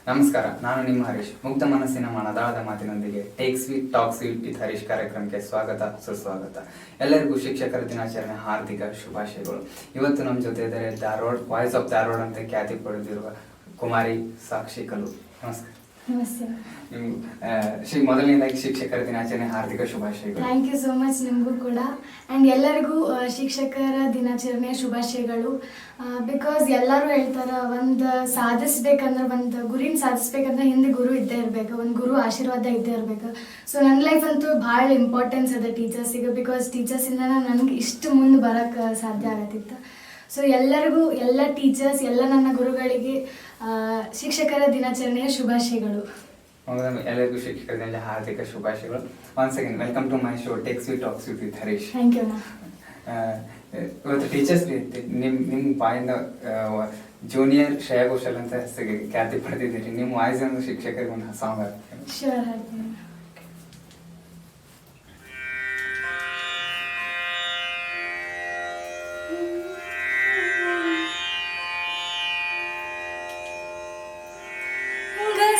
ನಮಸ್ಕಾರ, ನಾನು ನಿಮ್ಮ ಹರೀಶ್. ಮುಗ್ಧ ಮನಸ್ಸಿನ ಮನದಾಳದ ಮಾತಿನೊಂದಿಗೆ take sweet talk sweet with Harish ಕಾರ್ಯಕ್ರಮಕ್ಕೆ ಸ್ವಾಗತ, ಸುಸ್ವಾಗತ. ಎಲ್ಲರಿಗೂ ಶಿಕ್ಷಕರ ದಿನಾಚರಣೆ ಹಾರ್ದಿಕ ಶುಭಾಶಯಗಳು. ಇವತ್ತು ನಮ್ಮ ಜೊತೆ ಇದ್ದಾರೆ ಧಾರವಾಡ ವಾಯ್ಸ್ ಆಫ್ ಧಾರವಾಡ ಅಂತ ಖ್ಯಾತಿ ಪಡೆದಿರುವ ಕುಮಾರಿ ಸಾಕ್ಷಿ ಕಲ್ಲು. ನಮಸ್ಕಾರ. ನಮಸ್ತೆ. ಮೊದಲನೇದಾಗಿ ಶಿಕ್ಷಕರ ದಿನಾಚರಣೆ ಹಾರ್ದಿಕ ಶುಭಾಶಯಗಳು. Thank you so much. ನಿಮಗೂ ಕೂಡ ಆ್ಯಂಡ್ ಎಲ್ಲರಿಗೂ ಶಿಕ್ಷಕರ ದಿನಾಚರಣೆ ಶುಭಾಶಯಗಳು. ಬಿಕಾಸ್ ಎಲ್ಲರೂ ಹೇಳ್ತಾರೆ, ಒಂದು ಸಾಧಿಸ್ಬೇಕಂದ್ರೆ, ಒಂದು ಗುರಿನ ಸಾಧಿಸ್ಬೇಕಂದ್ರೆ ಹಿಂದೆ ಗುರು ಇದ್ದೇ ಇರಬೇಕು, ಒಂದು ಗುರು ಆಶೀರ್ವಾದ ಇದ್ದೇ ಇರಬೇಕು. ಸೊ ನನ್ನ ಲೈಫ್ ಅಂತೂ ಭಾಳ ಇಂಪಾರ್ಟೆನ್ಸ್ ಅದ ಟೀಚರ್ಸಿಗೆ. ಬಿಕಾಸ್ ಟೀಚರ್ಸಿಂದ ನನಗೆ ಇಷ್ಟು ಮುಂದೆ ಬರೋಕ್ಕೆ ಸಾಧ್ಯ ಆಗತ್ತಿತ್ತು. ಸೊ ಎಲ್ಲರಿಗೂ, ಎಲ್ಲ ಟೀಚರ್ಸ್, ಎಲ್ಲ ನನ್ನ ಗುರುಗಳಿಗೆ ಶಿಕ್ಷಕರ ದಿನಾಚರಣೆಯ ಶುಭಾಶಯಗಳು. ಎಲ್ಲರಿಗೂ ಶಿಕ್ಷಕರ ದಿನ ಹಾರ್ದಿಕ ಶುಭಾಶಯಗಳು. Once again welcome to my show take sweet talk sweet with Harish. Thank you. ಇವತ್ತು ಟೀಚರ್ಸ್ ಡೇ ಐತಿ. ನಿಮ್ಮ ಬಾಯಿಂದ ಜೂನಿಯರ್ ಶ್ರೇಯಾ ಘೋಷಾಲ್ ಅಂತ ಹೆಸರಿಗೆ ಖ್ಯಾತಿ ಪಡೆದಿದ್ದೀರಿ. ನಿಮ್ಮ ವಾಯ್ಸ್ ಒಂದು ಶಿಕ್ಷಕರಿಗೆ ಒಂದು ಸಾಂಗ್ ಆಗ್ತದೆ. ಶೋರ್ ಹೇಳ್ತೀನಿ.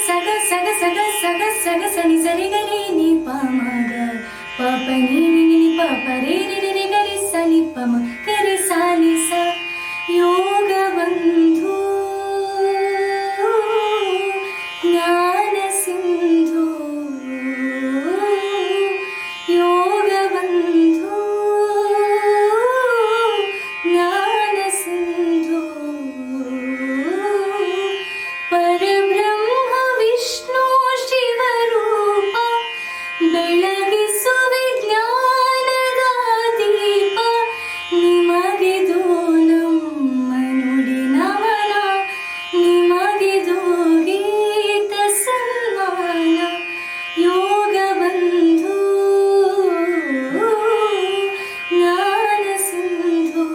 ಸಗ ಸಗ ಸಗ ಸಗ ಸಗ ಸನಿ ಸರಿ ಗರಿ ನಿ ಪ ಮ ಗ ಪ ಪ ನಿ ನಿ ನಿ ಪ ಪ ರಿ ರಿ ರಿ ರಿ ಗರಿ ಸ ನಿ ಪ ಮ ಗರಿ ಸ ನಿ ಸ ಯೋಗ ಬಂಧು ಜ್ಞಾನ ಸಿಂಧು ಯೋಗ ಬಂಧು ಜ್ಞಾನ ಸಿಂಧು ಪರಬ್ರಹ್ಮ ವಿಷ್ಣು ಶಿವರೂಪ ಬೆಳಗಿಸುವೆ ಜ್ಞಾನದ ದೀಪ ನಿಮಗಿದು ನಮ್ಮ ನುಡಿ ನಮನ ನಿಮಗಿದು ಗೀತ ಸನ್ಮಾನ ಯೋಗ ಬಂಧು ಜ್ಞಾನ ಸಿಂಧು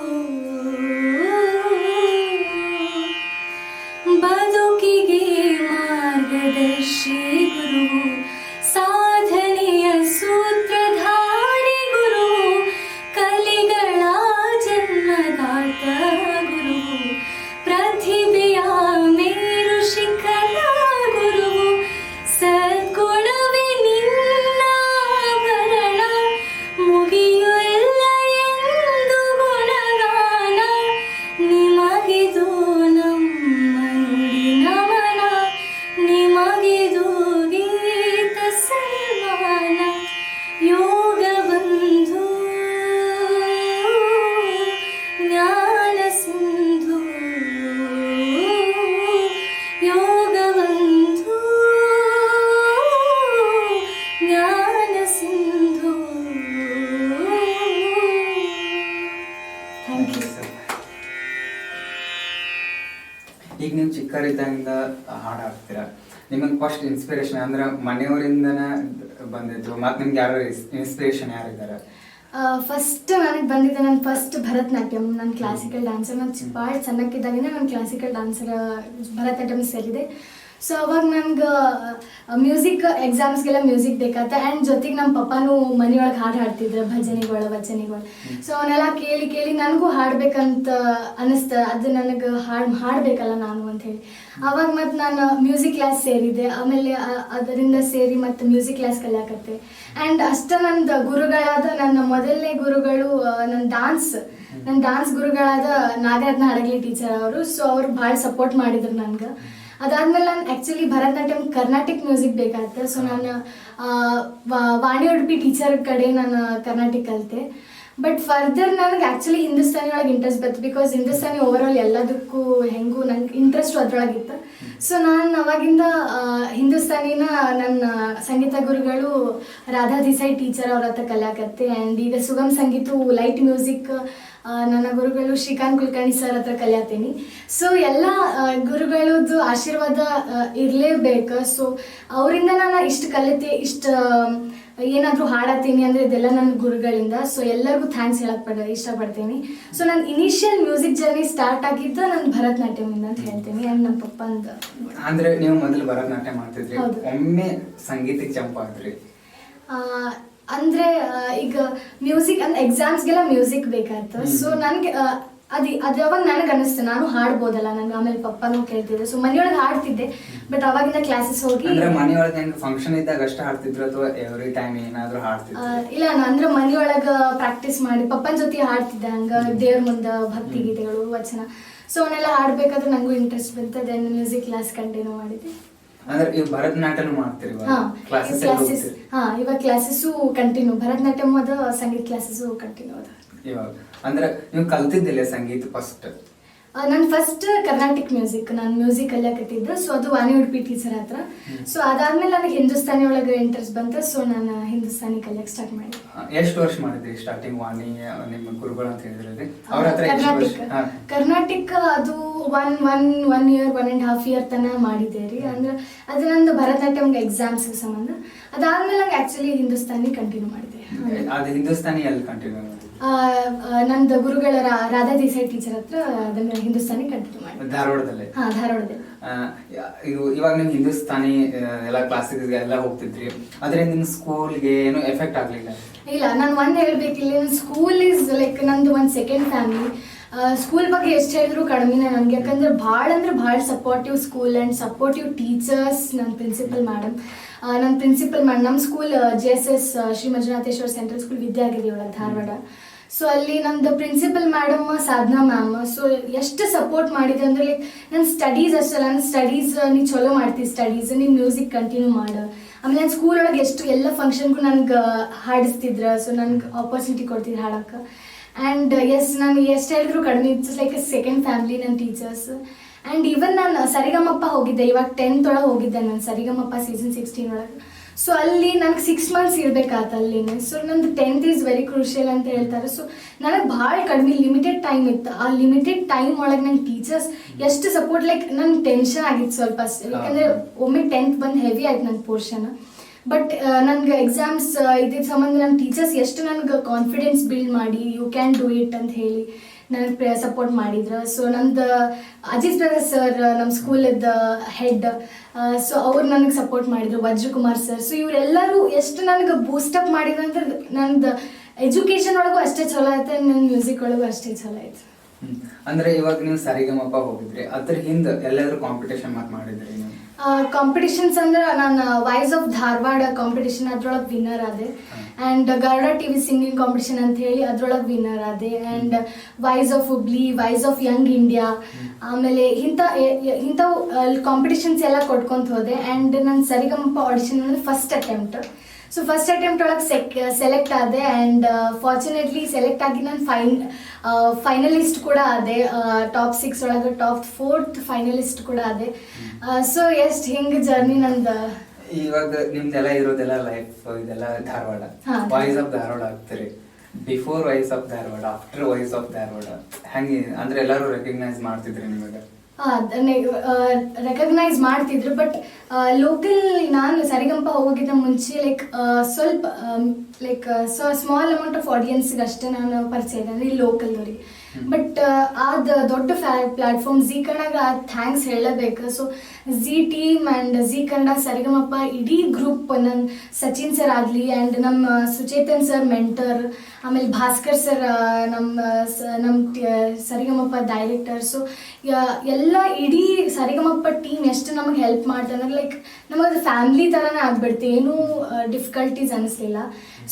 ಬದುಕಿಗೆ ಮಾರ್ಗದರ್ಶಿ ಗುರು ಸಾಧನೆಯ ಸೂತ್ರಧಾರಿ ಗುರು ಕಲಿಗಳ ಜನ್ಮದಾತ ಗುರು ಪ್ರತಿಭೆಯ ಮೇರು ಶಿಖರ ಗುರು ಸದ್ಗುಣವೇ ನಿನ್ನ ಭರಣ ಮುಗಿಯುಲ್ಲ ಎಂದು ಗುಣಗಾನ ನಿಮಗಿದು ನಮ್ಮ ನುಡಿ ನಮನ ನಿಮಗಿದು ಗೀತ ಸನ್ಮಾನ ಯೋಗ ಬಂಧು ಜ್ಞಾನ ಸಿಂಧು ಯೋಗ ಬಂಧು ಜ್ಞಾನ ಸಿಂಧು. Thank you. ಈಗ ನೀವು ಚಿಕ್ಕವರಿದ್ದಾಗಿಂದ ಹಾಡು ಹಾಡ್ತೀರಾ. ನಿಮಗೆ ಫಸ್ಟ್ ಇನ್ಸ್ಪಿರೇಷನ್ ಅಂದ್ರೆ ಮನೆಯವರಿಂದನ ಬಂದಿದ್ದು, ಮತ್ತೆ ನಿಮ್ಗೆ ಯಾರು ಇನ್ಸ್ಪಿರೇಷನ್ ಯಾರಿದ್ದಾರೆ? ಫಸ್ಟ್ ನನಗೆ ಬಂದಿದ್ದೆ ನನ್ನ ಫಸ್ಟ್ ಭರತನಾಟ್ಯಂ. ನಾನು ಕ್ಲಾಸಿಕಲ್ ಡ್ಯಾನ್ಸರ್. ನಾನು ಭಾಳ ಸಣ್ಣಕ್ಕಿದ್ದಾಗಿಂದ ನಾನು ಕ್ಲಾಸಿಕಲ್ ಡ್ಯಾನ್ಸರ್ ಭರತನಾಟ್ಯಂ ಸೇರಿದೆ. ಸೊ ಅವಾಗ ನನಗೆ ಮ್ಯೂಸಿಕ್ ಎಕ್ಸಾಮ್ಸ್ಗೆಲ್ಲ ಮ್ಯೂಸಿಕ್ ಬೇಕಾಗುತ್ತೆ. ಆ್ಯಂಡ್ ಜೊತೆಗೆ ನಮ್ಮ ಪಪ್ಪಾನು ಮನೆಯೊಳಗೆ ಹಾಡು ಹಾಡ್ತಿದ್ರು, ಭಜನೆಗಳು ವಚನೆಗಳು. ಸೊ ಅವನ್ನೆಲ್ಲ ಕೇಳಿ ಕೇಳಿ ನನಗೂ ಹಾಡ್ಬೇಕಂತ ಅನ್ನಿಸ್ತು. ಅದು ನನಗೆ ಹಾಡಬೇಕಲ್ಲ ನಾನು ಅಂಥೇಳಿ ಆವಾಗ ಮತ್ತು ನಾನು ಮ್ಯೂಸಿಕ್ ಕ್ಲಾಸ್ ಸೇರಿದ್ದೆ. ಆಮೇಲೆ ಅದರಿಂದ ಸೇರಿ ಮತ್ತು ಮ್ಯೂಸಿಕ್ ಕ್ಲಾಸ್ ಕಲಿಯಾಕತ್ತೆ. ಆ್ಯಂಡ್ ಅಷ್ಟೇ ನಂದು ಗುರುಗಳಾದ ನನ್ನ ಮೊದಲನೇ ಗುರುಗಳು ನನ್ನ ಡ್ಯಾನ್ಸ್ ಗುರುಗಳಾದ ನಾಗರತ್ನ ಹಡಗಲಿ ಟೀಚರ್ ಅವರು. ಸೊ ಅವರು ಭಾಳ ಸಪೋರ್ಟ್ ಮಾಡಿದ್ರು ನನಗೆ. ಅದಾದ್ಮೇಲೆ ನಾನು ಆ್ಯಕ್ಚುಲಿ ಭರತನಾಟ್ಯಂ ಕರ್ನಾಟಿಕ್ ಮ್ಯೂಸಿಕ್ ಬೇಕಾಗುತ್ತೆ. ಸೊ ನಾನು ವಾಣಿ ಉಡುಪಿ ಟೀಚರ್ ಕಡೆ ನಾನು ಕರ್ನಾಟಿಕ್ ಕಲಿತೆ. ಬಟ್ ಫರ್ದರ್ ನನಗೆ ಆ್ಯಕ್ಚುಲಿ ಹಿಂದೂಸ್ತಾನಿ ಒಳಗೆ ಇಂಟ್ರೆಸ್ಟ್ ಬಂತು. ಬಿಕಾಸ್ ಹಿಂದೂಸ್ತಾನಿ ಓವರಾಲ್ ಎಲ್ಲದಕ್ಕೂ ಹೆಂಗೂ ನಂಗೆ ಇಂಟ್ರೆಸ್ಟ್ ಅದರೊಳಗಿತ್ತು. ಸೊ ನಾನು ಅವಾಗಿಂದ ಹಿಂದೂಸ್ತಾನಿನ ನನ್ನ ಸಂಗೀತ ಗುರುಗಳು ರಾಧಾ ದೇಸಾಯಿ ಟೀಚರ್ ಅವ್ರ ಹತ್ರ ಕಲಿಯಾಕತ್ತೆ. ಆ್ಯಂಡ್ ಈಗ ಸುಗಮ್ ಸಂಗೀತ ಲೈಟ್ ಮ್ಯೂಸಿಕ್ ನನ್ನ ಗುರುಗಳು ಶ್ರೀಕಾಂತ್ ಕುಲಕರ್ಣಿ ಸರ್ ಹತ್ರ ಕಲಿಯತ್ತೀನಿ. ಸೊ ಎಲ್ಲ ಗುರುಗಳದ್ದು ಆಶೀರ್ವಾದ ಇರಲೇಬೇಕು. ಸೊ ಅವರಿಂದ ನಾನು ಇಷ್ಟು ಕಲಿತೆ, ಇಷ್ಟು ಏನಾದರೂ ಹಾಡತ್ತೀನಿ ಅಂದರೆ ಇದೆಲ್ಲ ನನ್ನ ಗುರುಗಳಿಂದ. ಸೊ ಎಲ್ಲರಿಗೂ ಥ್ಯಾಂಕ್ಸ್ ಹೇಳಕ್ಕೆ ಇಷ್ಟಪಡ್ತೀನಿ. ಸೊ ನನ್ನ ಇನಿಷಿಯಲ್ ಮ್ಯೂಸಿಕ್ ಜರ್ನಿ ಸ್ಟಾರ್ಟ್ ಆಗಿದ್ದು ನನ್ನ ಭರತನಾಟ್ಯಮಿಂದ ಅಂತ ಹೇಳ್ತೀನಿ. ಆ್ಯಂಡ್ ನಮ್ಮ ಪಪ್ಪ ಅಂತ ಅಂದರೆ ನೀವು ಮೊದಲು ಭರತನಾಟ್ಯ ಮಾಡ್ತಿದ್ರಿ, ಒಮ್ಮೆ ಸಂಗೀತಕ್ಕೆ ಜಂಪ್ ಆದ್ರಿ. ಅಂದರೆ ಈಗ ಮ್ಯೂಸಿಕ್ ಅಂದ್ರೆ ಎಕ್ಸಾಮ್ಸ್ಗೆಲ್ಲ ಮ್ಯೂಸಿಕ್ ಬೇಕಾಯ್ತು. ಸೊ ನನಗೆ ಅದು ಅವಾಗ ನನಗೆ ಅನಿಸ್ತು ನಾನು ಹಾಡ್ಬೋದಲ್ಲ, ನಂಗೆ ಆಮೇಲೆ ಪಪ್ಪನೂ ಕೇಳ್ತಿದ್ರು. ಸೊ ಮನೆಯೊಳಗೆ ಹಾಡ್ತಿದ್ದೆ, ಬಟ್ ಅವಾಗಿಂದ ಕ್ಲಾಸಸ್ ಹೋಗಿ. ಅಂದ್ರೆ ಮನೆಯೊಳಗೆ ಹೆಂಗ್ ಫಂಕ್ಷನ್ ಇದ್ದಾಗ ಅಷ್ಟೇ ಹಾಡ್ತಿದ್ರು ಅಥವಾ ಎವ್ರಿ ಟೈಮ್ ಏನಾದ್ರು ಹಾಡ್ತಿದ್ರು? ಇಲ್ಲ, ಅಂದ್ರೆ ಮನೆಯೊಳಗ ಪ್ರಾಕ್ಟೀಸ್ ಮಾಡಿ ಪಪ್ಪನ ಜೊತೆ ಹಾಡ್ತಿದ್ದೆ, ಹಂಗ ದೇವ್ರ ಮುಂದೆ ಭಕ್ತಿ ಗೀತೆಗಳು, ವಚನ. ಸೊ ಅವನ್ನೆಲ್ಲ ಹಾಡ್ಬೇಕಾದ್ರೆ ನಂಗೂ ಇಂಟ್ರೆಸ್ಟ್ ಬಂತು. ದೆನ್ ಮ್ಯೂಸಿಕ್ ಕ್ಲಾಸ್ ಕಂಟಿನ್ಯೂ ಮಾಡಿದ್ದೆ. ಅಂದ್ರೆ ಈಗ ಭರತನಾಟ್ಯನೂ ಮಾಡ್ತೀರಿ? ಇವಾಗ ಕ್ಲಾಸಸ್ಸು ಕಂಟಿನ್ಯೂ, ಭರತನಾಟ್ಯಂ ಅದ, ಸಂಗೀತ ಕ್ಲಾಸಸ್ಸು ಕಂಟಿನ್ಯೂ ಅದ ಇವಾಗ. ಅಂದ್ರೆ ನೀವು ಕಲ್ತಿದ್ದಿಲ್ಲ ಸಂಗೀತ ಫಸ್ಟ್? ನಾನು ಫಸ್ಟ್ ಕರ್ನಾಟಿಕ್ ಮ್ಯೂಸಿಕ್, ನಾನು ಮ್ಯೂಸಿಕ್ ಕಲಿಯಕತ್ತಿದ್ದೆ. ಸೊ ಅದು ವಾಣಿ ಉಡುಪಿ ಟೀಚರ್ ಹತ್ರ. ಸೊ ಅದಾದ್ಮೇಲೆ ನನಗೆ ಹಿಂದೂಸ್ತಾನಿ ಒಳಗೆ ಇಂಟ್ರೆಸ್ಟ್ ಬಂತು. ಸೊ ನಾನು ಹಿಂದೂಸ್ತಾನಿ ಕಲಿಯಕ್ಕೆ ಸ್ಟಾರ್ಟ್ ಮಾಡಿದೆ. ಎಷ್ಟು ವರ್ಷ ಮಾಡಿದ್ರಿ ಸ್ಟಾರ್ಟಿಂಗ್? ವಾಣಿ ನಿಮ್ಮ ಗುರುಗಳು ಅಂತ ಹೇಳಿದ್ರಿ, ಅವ್ರ ಹತ್ರ ಕರ್ನಾಟಿಕ್ ಅದು ಒನ್ ಇಯರ್ 1.5 year ತನ ಮಾಡಿದೆ ರೀ. ಅಂದ್ರೆ ಅದು ನಂದು ಭರತನಾಟ್ಯಂಗೆ ಎಕ್ಸಾಮ್ಸ್ ಸಂಬಂಧ. ಅದಾದ್ಮೇಲೆ ನಂಗೆ ಆಕ್ಚುಲಿ ಹಿಂದೂಸ್ತಾನಿ ಕಂಟಿನ್ಯೂ ಮಾಡಿದೆ. ಅದು ಹಿಂದೂಸ್ತಾನಿ ಎಲ್ಲಿ ಕಂಟಿನ್ಯೂ ಮಾಡಿದ್ರಿ? ನಂದು ಗುರುಗಳ ರಾಧಾ ದೇಸಾಯಿ ಟೀಚರ್ ಹತ್ರ ಅದನ್ನ ಹಿಂದೂಸ್ತಾನಿ ಕಂಟಿನ್ಯೂ ಮಾಡಿದೆ, ಧಾರವಾಡದಲ್ಲಿ. ಧಾರವಾಡದಲ್ಲಿ. ಇವಾಗ ನಿಮ್ ಹಿಂದೂಸ್ತಾನಿ ಎಲ್ಲ ಕ್ಲಾಸಿಗೆ ಎಲ್ಲ ಹೋಗ್ತಿದ್ರಿ, ಆದ್ರೆ ನಿಮ್ ಸ್ಕೂಲ್ಗೆ ಏನು ಎಫೆಕ್ಟ್ ಆಗ್ಲಿಲ್ಲ? ಇಲ್ಲ, ನಾನು ಒಂದ್ ಹೇಳ್ಬೇಕಿಲ್ಲ, ಸ್ಕೂಲ್ ಇಸ್ ಲೈಕ್ ನಂದು ಒಂದ್ ಸೆಕೆಂಡ್ ಫ್ಯಾಮಿಲಿ. ಸ್ಕೂಲ್ ಬಗ್ಗೆ ಎಷ್ಟು ಹೇಳಿದ್ರು ಕಡಿಮೆನೇ ನನಗೆ, ಯಾಕಂದ್ರೆ ಭಾಳ supportive school and supportive teachers. ನನ್ನ ಪ್ರಿನ್ಸಿಪಲ್ ಮೇಡಮ್ ನಮ್ಮ school JSS Shri Manjunatheshwara central school Vidyagiri ಒಳಗೆ ಧಾರವಾಡ. ಸೊ ಅಲ್ಲಿ ನಮ್ದು ಪ್ರಿನ್ಸಿಪಲ್ ಮೇಡಮ್ ಸಾಧನಾ ಮ್ಯಾಮ್. ಸೊ ಎಷ್ಟು ಸಪೋರ್ಟ್ ಮಾಡಿದೆ ಅಂದ್ರೆ ಲೈಕ್ ನನ್ನ ಸ್ಟಡೀಸ್ ಅಷ್ಟಲ್ಲ, ನನ್ನ ಸ್ಟಡೀಸ್ ನೀ ಚಲೋ ಮಾಡ್ತೀವಿ, ಸ್ಟಡೀಸ್ ನೀ ಮ್ಯೂಸಿಕ್ ಕಂಟಿನ್ಯೂ ಮಾಡು. ಆಮೇಲೆ ನನ್ನ ಸ್ಕೂಲ್ ಒಳಗೆ ಎಷ್ಟು ಎಲ್ಲ ಫಂಕ್ಷನ್ಗೂ ನನ್ಗೆ ಹಾಡಿಸ್ತಿದ್ರು. ಸೊ ನನ್ಗೆ ಆಪರ್ಚುನಿಟಿ ಕೊಡ್ತಿದ್ರು ಹಾಡಕ್ಕೆ. ಆ್ಯಂಡ್ ಎಸ್, ನಾನು ಎಷ್ಟು ಹೇಳಿದ್ರು ಕಡಿಮೆ. It's like A second family ನನ್ನ ಟೀಚರ್ಸ್. ಆ್ಯಂಡ್ ಈವನ್ ನಾನು ಸರಿಗಮಪ್ಪ ಹೋಗಿದ್ದೆ, ಇವಾಗ 10th ಒಳಗೆ ಹೋಗಿದ್ದೆ ನಾನು ಸರಿಗಮಪ್ಪ ಸೀಸನ್ 16 ಒಳಗೆ. ಸೊ ಅಲ್ಲಿ ನನಗೆ 6 months ಇರಬೇಕಾತ ಅಲ್ಲಿನೇ. ಸೊ ನಂದು 10th ಈಸ್ ವೆರಿ ಕ್ರೂಷಿಯಲ್ ಅಂತ ಹೇಳ್ತಾರೆ. ಸೊ ನನಗೆ ಭಾಳ ಕಡಿಮೆ ಲಿಮಿಟೆಡ್ ಟೈಮ್ ಇತ್ತು. ಆ ಲಿಮಿಟೆಡ್ ಟೈಮ್ ಒಳಗೆ ನನ್ನ ಟೀಚರ್ಸ್ ಎಷ್ಟು ಸಪೋರ್ಟ್, ಲೈಕ್ ನನ್ಗೆ ಟೆನ್ಷನ್ ಆಗಿತ್ತು ಸ್ವಲ್ಪ ಅಷ್ಟೇ, ಯಾಕಂದರೆ ಒಮ್ಮೆ 10th ಬಂದು ಹೆವಿ ಆಯ್ತು ನನ್ನ ಪೋರ್ಷನ್. ಬಟ್ ನನಗೆ ಎಕ್ಸಾಮ್ಸ್ ಇದ್ದಿದ್ದ ಸಂಬಂಧ ನನ್ನ ಟೀಚರ್ಸ್ ಎಷ್ಟು ನನಗೆ ಕಾನ್ಫಿಡೆನ್ಸ್ ಬಿಲ್ಡ್ ಮಾಡಿ ಯು ಕ್ಯಾನ್ ಡೂ ಇಟ್ ಅಂತ ಹೇಳಿ ನನಗೆ ಸಪೋರ್ಟ್ ಮಾಡಿದ್ರು. ಸೊ ನಂದು ಅಜಿತ್ ಬ್ರದರ್ ಸರ್ ನಮ್ಮ ಸ್ಕೂಲಿದ್ದ ಹೆಡ್, ಸೊ ಅವ್ರು ನನಗೆ ಸಪೋರ್ಟ್ ಮಾಡಿದ್ರು, ವಜ್ರಕುಮಾರ್ ಸರ್. ಸೊ ಇವರೆಲ್ಲರೂ ಎಷ್ಟು ನನಗೆ ಬೂಸ್ಟಪ್ ಮಾಡಿದ್ರು ಅಂದ್ರೆ ನಂದು ಎಜುಕೇಶನ್ ಒಳಗೂ ಅಷ್ಟೇ ಚಲೋ ಆಯ್ತು, ನನ್ನ ಮ್ಯೂಸಿಕ್ ಒಳಗೂ ಅಷ್ಟೇ ಚಲೋ ಆಯ್ತು. ಅಂದ್ರೆ ಇವಾಗ ನೀವು ಸರಿಗಮಪ ಹೋಗಿದ್ರಿ, ಅದ್ರ ಹಿಂದೆ ಎಲ್ಲಾದ್ರೂ ಕಾಂಪಿಟೇಷನ್ ಮಾಡಿದ್ರಿ ನೀವು? ಕಾಂಪಿಟೇಷನ್ಸ್ ಅಂದ್ರೆ ನಾನು ವಾಯ್ಸ್ ಆಫ್ ಧಾರವಾಡ ಕಾಂಪಿಟೇಷನ್ ಅದ್ರೊಳಗೆ ವಿನ್ನರ್ ಆದೆ. And Garuda TV singing competition ಅಂತ ಹೇಳಿ ಅದ್ರೊಳಗೆ ವಿನ್ನರ್ ಆದೆ. And voice of Hubli, voice of Young India, ಆಮೇಲೆ ಇಂಥವು ಕಾಂಪಿಟೇಷನ್ಸ್ ಎಲ್ಲ ಕೊಟ್ಕೊಂತ ಹೋದೆ. ಆ್ಯಂಡ್ ನನ್ನ ಸರಿಗಮಪ ಆಡಿಷನ್ ಅಂದ್ರೆ first attempt. So first attempt ಒಳಗೆ ಸೆಲೆಕ್ಟ್ ಆದೆ. ಆ್ಯಂಡ್ ಫಾರ್ಚುನೇಟ್ಲಿ ಸೆಲೆಕ್ಟ್ ಆಗಿ ನಾನು ಫೈನಲಿಸ್ಟ್ ಕೂಡ ಆದೆ. ಟಾಪ್ 6 ಒಳಗೆ ಟಾಪ್ 4th ಫೈನಲಿಸ್ಟ್ ಕೂಡ ಆದೆ. ಸೊ ಎಷ್ಟು ಹಿಂಗೆ ಜರ್ನಿ ನಂದು. ಇವಾಗ ನಿಮ್ದೆಲ್ಲ ಇರೋದೆಲ್ಲ ಲೈಫ್ ಇದೆಲ್ಲ ಧಾರವಾಡ, ವಾಯ್ಸ್ ಆಫ್ ಧಾರವಾಡ ಆಗ್ತೀರಿ. Before voice of Dharwad, after voice of Dharwad ಹೆಂಗೆ ಅಂದ್ರೆ ಎಲ್ಲರೂ ರೆಕಗ್ನೈಸ್ ಮಾಡ್ತಿದ್ರಿ ನಿಮಗೆ? ರೆಕಗ್ನೈಸ್ ಮಾಡ್ತಿದ್ರು. ಬಟ್ ಲೋಕಲ್ ನಾನು ಸರಿಗಂಪ ಹೋಗಿದ್ದ ಮುಂಚೆ ಸ್ವಲ್ಪ ಸ್ಮಾಲ್ ಅಮೌಂಟ್ ಆಫ್ ಆಡಿಯನ್ಸ್ಗೆ ಅಷ್ಟೇ ನಾನು ಪರಿಚಯ ಇದೆ, ಅಂದರೆ ಲೋಕಲ್ದವ್ರಿಗೆ. ಬಟ್ ಅದು ದೊಡ್ಡ ಪ್ಲಾಟ್ಫಾರ್ಮ್ ಝೀ ಕನ್ನಡಗೆ ಥ್ಯಾಂಕ್ಸ್ ಹೇಳಬೇಕು. So Zee team and Zee Kannada Saregamapa ಇಡೀ ಗ್ರೂಪ್, ನನ್ನ ಸಚಿನ್ ಸರ್ ಆಗಲಿ ಆ್ಯಂಡ್ ನಮ್ಮ ಸುಚೇತನ್ ಸರ್ ಮೆಂಟರ್, ಆಮೇಲೆ ಭಾಸ್ಕರ್ ಸರ್ ನಮ್ಮ ಸರಿಗಮಪ್ಪ ಡೈರೆಕ್ಟರ್. ಸೊ ಎಲ್ಲ ಇಡೀ ಸರಿಗಮಪ್ಪ ಟೀಮ್ ಎಷ್ಟು ನಮಗೆ ಹೆಲ್ಪ್ ಮಾಡ್ತಾರೆ, ಲೈಕ್ ನಮಗದು ಫ್ಯಾಮಿಲಿ ಥರನೇ ಆಗ್ಬಿಡ್ತು, ಏನೂ ಡಿಫಿಕಲ್ಟೀಸ್ ಅನ್ನಿಸ್ಲಿಲ್ಲ.